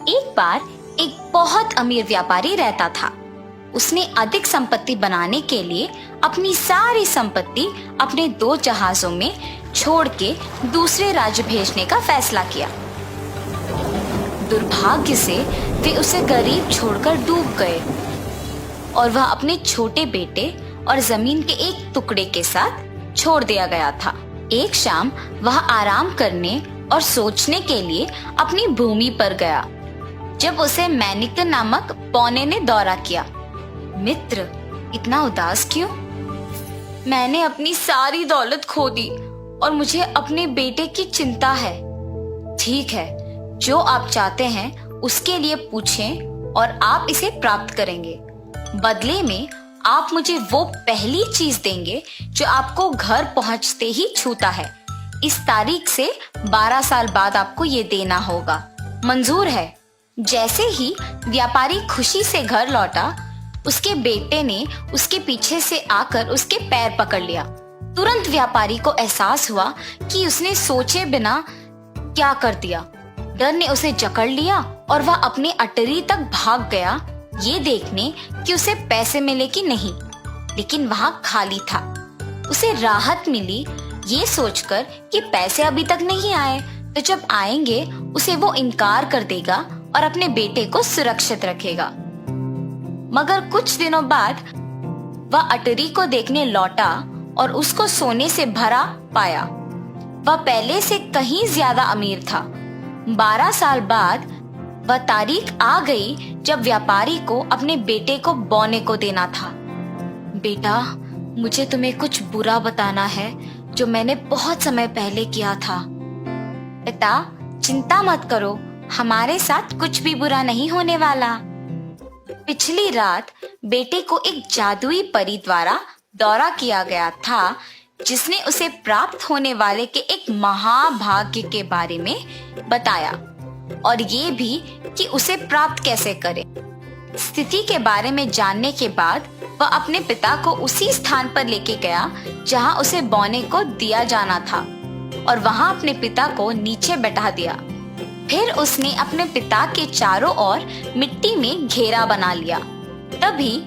एक बार एक बहुत अमीर व्यापारी रहता था। उसने अधिक संपत्ति बनाने के लिए अपनी सारी संपत्ति अपने 2 जहाजों में छोड़ के दूसरे राज्य भेजने का फैसला किया। दुर्भाग्य से वे उसे गरीब छोड़कर डूब गए और वह अपने छोटे बेटे और जमीन के एक टुकड़े के साथ छोड़ दिया गया था। एक शाम वह आराम करने और सोचने के लिए अपनी भूमि पर गया जब उसे मैनिकन नामक पौने ने दौरा किया। मित्र, इतना उदास क्यों? मैंने अपनी सारी दौलत खो दी और मुझे अपने बेटे की चिंता है। ठीक है, जो आप चाहते हैं उसके लिए पूछें और आप इसे प्राप्त करेंगे। बदले में आप मुझे वो पहली चीज देंगे जो आपको घर पहुंचते ही छूता है। इस तारीख से 12 साल बाद आपको ये देना होगा। मंजूर है? जैसे ही व्यापारी खुशी से घर लौटा, उसके बेटे ने उसके पीछे से आकर उसके पैर पकड़ लिया। तुरंत व्यापारी को एहसास हुआ कि उसने सोचे बिना क्या कर दिया। डर ने उसे जकड़ लिया और वह अपने अटरी तक भाग गया, ये देखने कि उसे पैसे मिले कि नहीं। लेकिन वहां खाली था। उसे राहत मिली ये सोचकर कि पैसे अभी तक नहीं आए, तो जब आएंगे उसे वो इनकार कर देगा और अपने बेटे को सुरक्षित रखेगा। मगर कुछ दिनों बाद वह अटरी को देखने लौटा और उसको सोने से भरा पाया। वह पहले से कहीं ज्यादा अमीर था। 12 साल बाद वह तारीख आ गई जब व्यापारी को अपने बेटे को बौने को देना था। बेटा, मुझे तुम्हें कुछ बुरा बताना है जो मैंने बहुत समय पहले किया था। पिता, चिंता मत करो, हमारे साथ कुछ भी बुरा नहीं होने वाला। पिछली रात बेटे को एक जादुई परी द्वारा दौरा किया गया था, जिसने उसे प्राप्त होने वाले के एक महाभाग्य के बारे में बताया और ये भी कि उसे प्राप्त कैसे करे। स्थिति के बारे में जानने के बाद वह अपने पिता को उसी स्थान पर लेके गया जहां उसे बौने को दिया जाना था और वहां अपने पिता को नीचे बैठा दिया। फिर उसने अपने पिता के चारों ओर मिट्टी में घेरा बना लिया। तभी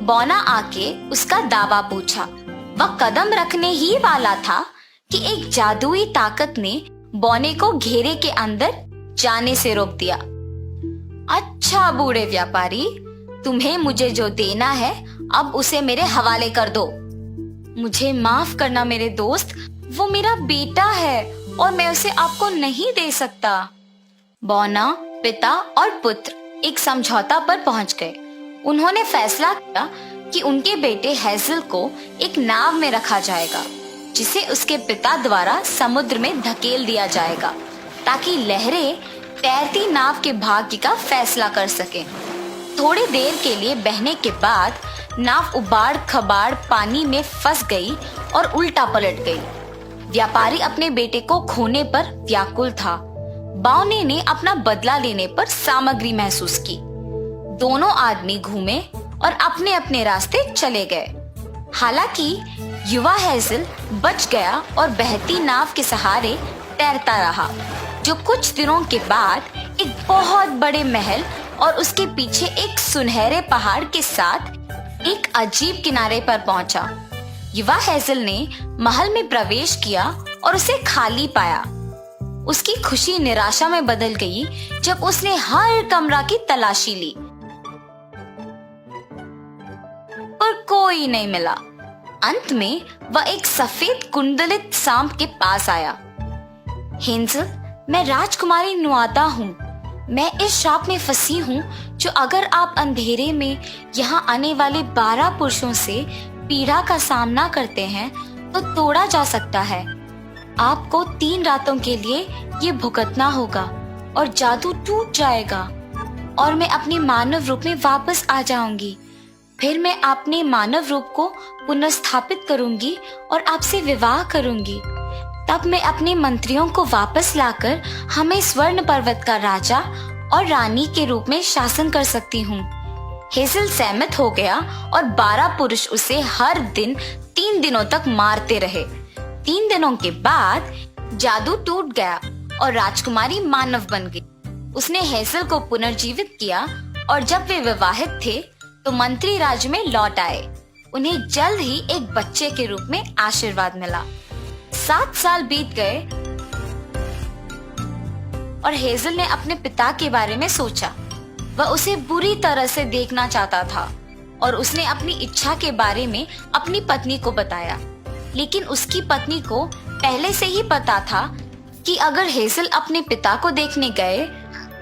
बौना आके उसका दावा पूछा। वह कदम रखने ही वाला था कि एक जादुई ताकत ने बौने को घेरे के अंदर जाने से रोक दिया। अच्छा बूढ़े व्यापारी, तुम्हें मुझे जो देना है अब उसे मेरे हवाले कर दो। मुझे माफ करना मेरे दोस्त, वो मेरा बेटा है और मैं उसे आपको नहीं दे सकता। बौना, पिता और पुत्र एक समझौता पर पहुंच गए। उन्होंने फैसला किया कि उनके बेटे हेजल को एक नाव में रखा जाएगा, जिसे उसके पिता द्वारा समुद्र में धकेल दिया जाएगा ताकि लहरें तैरती नाव के भाग्य का फैसला कर सकें। थोड़ी देर के लिए बहने के बाद नाव उबाड़ खबाड़ पानी में फंस गई और उल्टा पलट गई। व्यापारी अपने बेटे को खोने पर व्याकुल था। बौने ने अपना बदला लेने पर सामग्री महसूस की। दोनों आदमी घूमे और अपने अपने रास्ते चले गए। हालांकि युवा हेजल बच गया और बहती नाव के सहारे तैरता रहा, जो कुछ दिनों के बाद एक बहुत बड़े महल और उसके पीछे एक सुनहरे पहाड़ के साथ एक अजीब किनारे पर पहुंचा। युवा हेजल ने महल में प्रवेश किया और उसे खाली पाया। उसकी खुशी निराशा में बदल गई जब उसने हर कमरा की तलाशी ली, पर कोई नहीं मिला। अंत में वह एक सफेद कुंडलित सांप के पास आया। हेंजल, मैं राजकुमारी नुआता हूँ। मैं इस श्राप में फंसी हूँ जो अगर आप अंधेरे में यहाँ आने वाले 12 पुरुषों से पीड़ा का सामना करते हैं तो तोड़ा जा सकता है। आपको 3 रातों के लिए ये भुगतना होगा और जादू टूट जाएगा और मैं अपने मानव रूप में वापस आ जाऊंगी। फिर मैं अपने मानव रूप को पुनर्स्थापित करूंगी और आपसे विवाह करूंगी। तब मैं अपने मंत्रियों को वापस लाकर हमें स्वर्ण पर्वत का राजा और रानी के रूप में शासन कर सकती हूँ। हेजल सहमत हो गया और 12 पुरुष उसे हर दिन 3 दिनों तक मारते रहे। 3 दिनों के बाद जादू टूट गया और राजकुमारी मानव बन गई। उसने हेजल को पुनर्जीवित किया और जब वे विवाहित थे तो मंत्री राज्य में लौट आए। उन्हें जल्द ही एक बच्चे के रूप में आशीर्वाद मिला। 7 साल बीत गए और हेजल ने अपने पिता के बारे में सोचा। वह उसे बुरी तरह से देखना चाहता था और उसने अपनी इच्छा के बारे में अपनी पत्नी को बताया। लेकिन उसकी पत्नी को पहले से ही पता था कि अगर हेजल अपने पिता को देखने गए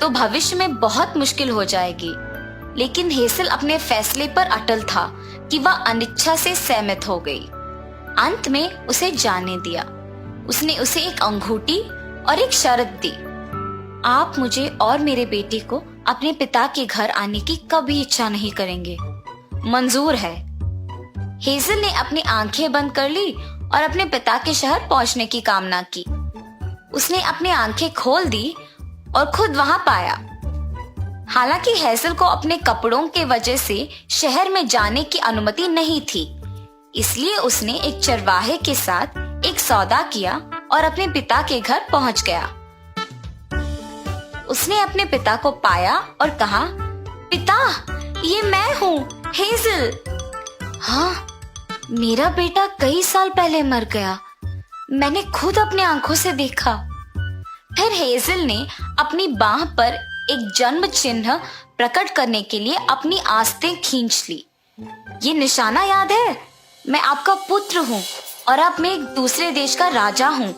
तो भविष्य में बहुत मुश्किल हो जाएगी। लेकिन हेजल अपने फैसले पर अटल था कि वह अनिच्छा से सहमत हो गई। अंत में उसे जाने दिया। उसने उसे एक अंगूठी और एक शर्त दी, आप मुझे और मेरे बेटे को अपने पिता के घर आने की कभी इच्छा नहीं करेंगे, मंजूर है। हेजल ने अपनी आंखें बंद कर ली और अपने पिता के शहर पहुंचने की कामना की। उसने अपनी आंखें खोल दी और खुद वहां पाया। हालांकि हेजल को अपने कपड़ों के वजह से शहर में जाने की अनुमति नहीं थी, इसलिए उसने एक चरवाहे के साथ एक सौदा किया और अपने पिता के घर पहुंच गया। उसने अपने पिता को पाया और कहा, पिता, ये मैं हूँ, हेजल। हाँ, मेरा बेटा कई साल पहले मर गया, मैंने खुद अपनी आंखों से देखा। फिर हेजल ने अपनी बाह पर एक जन्म चिन्ह प्रकट करने के लिए अपनी आस्तें खींच ली। ये निशाना याद है? मैं आपका पुत्र हूँ और अब मैं एक दूसरे देश का राजा हूँ।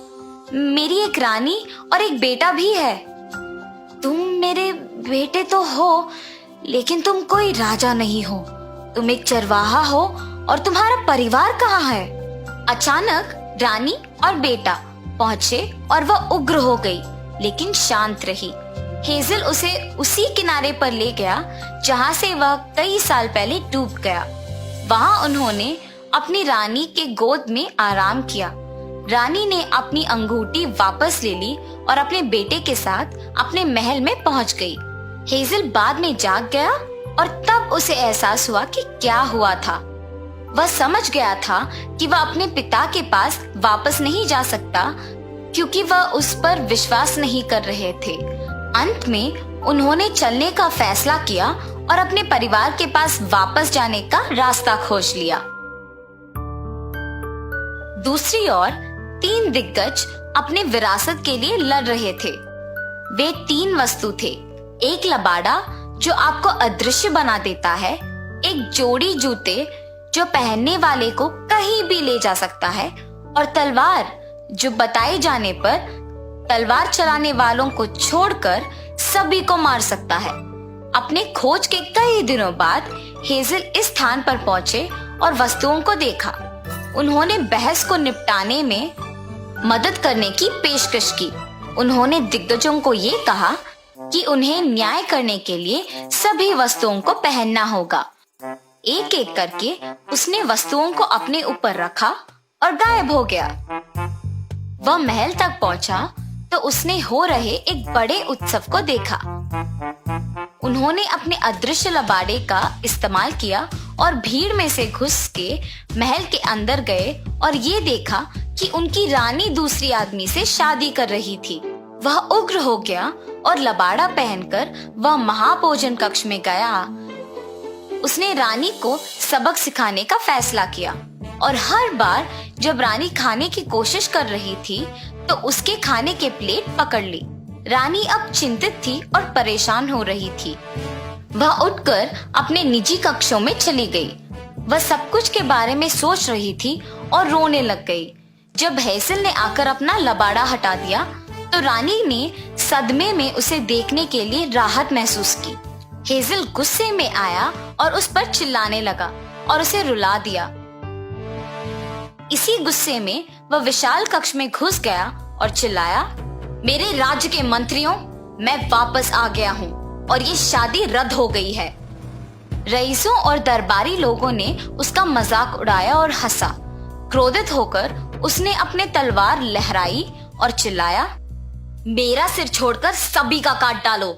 मेरी एक रानी और एक बेटा भी है। तुम मेरे बेटे तो हो, लेकिन तुम कोई राजा नहीं हो। तुम एक चरवाहा हो और तुम्हारा परिवार कहाँ है? अचानक रानी और बेटा पहुंचे और वह उग्र हो गई, लेकिन शांत रही। हेजल उसे उसी किनारे पर ले गया जहाँ से वह कई साल पहले डूब गया। वहाँ उन्होंने अपनी रानी के गोद में आराम किया। रानी ने अपनी अंगूठी वापस ले ली और अपने बेटे के साथ अपने महल में पहुंच गई। हेजल बाद में जाग गया और तब उसे एहसास हुआ कि क्या हुआ था। वह समझ गया था कि वह अपने पिता के पास वापस नहीं जा सकता क्योंकि वह उस पर विश्वास नहीं कर रहे थे। अंत में उन्होंने चलने का फैसला किया और अपने परिवार के पास वापस जाने का रास्ता खोज लिया। दूसरी ओर 3 दिग्गज अपने विरासत के लिए लड़ रहे थे। वे 3 वस्तु थे, एक लबाड़ा जो आपको अदृश्य बना देता है, एक जोड़ी जूते जो पहनने वाले को कहीं भी ले जा सकता है, और तलवार जो बताए जाने पर तलवार चलाने वालों को छोड़कर सभी को मार सकता है। अपने खोज के कई दिनों बाद हेजल इस स्थान पर पहुंचे और वस्तुओं को देखा। उन्होंने बहस को निपटाने में मदद करने की पेशकश की। उन्होंने दिग्गजों को ये कहा कि उन्हें न्याय करने के लिए सभी वस्तुओं को पहनना होगा। एक एक करके उसने वस्तुओं को अपने ऊपर रखा और गायब हो गया। वह महल तक पहुंचा तो उसने हो रहे एक बड़े उत्सव को देखा। उन्होंने अपने अदृश्य लबाड़े का इस्तेमाल किया और भीड़ में से घुस के महल के अंदर गए और ये देखा कि उनकी रानी दूसरी आदमी से शादी कर रही थी। वह उग्र हो गया और लबाड़ा पहनकर वह महाभोजन कक्ष में गया। उसने रानी को सबक सिखाने का फैसला किया और हर बार जब रानी खाने की कोशिश कर रही थी तो उसके खाने के प्लेट पकड़ ली। रानी अब चिंतित थी और परेशान हो रही थी। वह उठकर अपने निजी कक्षों में चली गई। वह सब कुछ के बारे में सोच रही थी और रोने लग गई। जब हेजल ने आकर अपना लबाड़ा हटा दिया तो रानी ने सदमे में उसे देखने के लिए राहत महसूस की। हेजल गुस्से में आया और उस पर चिल्लाने लगा और उसे रुला दिया। इसी गुस्से में वह विशाल कक्ष में घुस गया और चिल्लाया, मेरे राज्य के मंत्रियों, मैं वापस आ गया हूँ और ये शादी रद्द हो गई है। रईसों और दरबारी लोगों ने उसका मजाक उड़ाया और हंसा। क्रोधित होकर उसने अपने तलवार लहराई और चिल्लाया, मेरा सिर छोड़कर सभी का काट डालो।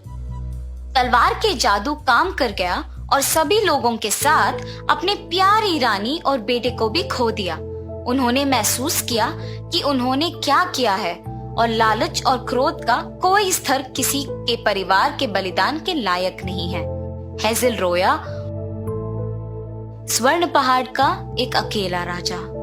तलवार के जादू काम कर गया और सभी लोगों के साथ अपने प्यारी रानी और बेटे को भी खो दिया। उन्होंने महसूस किया कि उन्होंने क्या किया है और लालच और क्रोध का कोई स्तर किसी के परिवार के बलिदान के लायक नहीं है। हेज़ल रोया, स्वर्ण पहाड़ का एक अकेला राजा।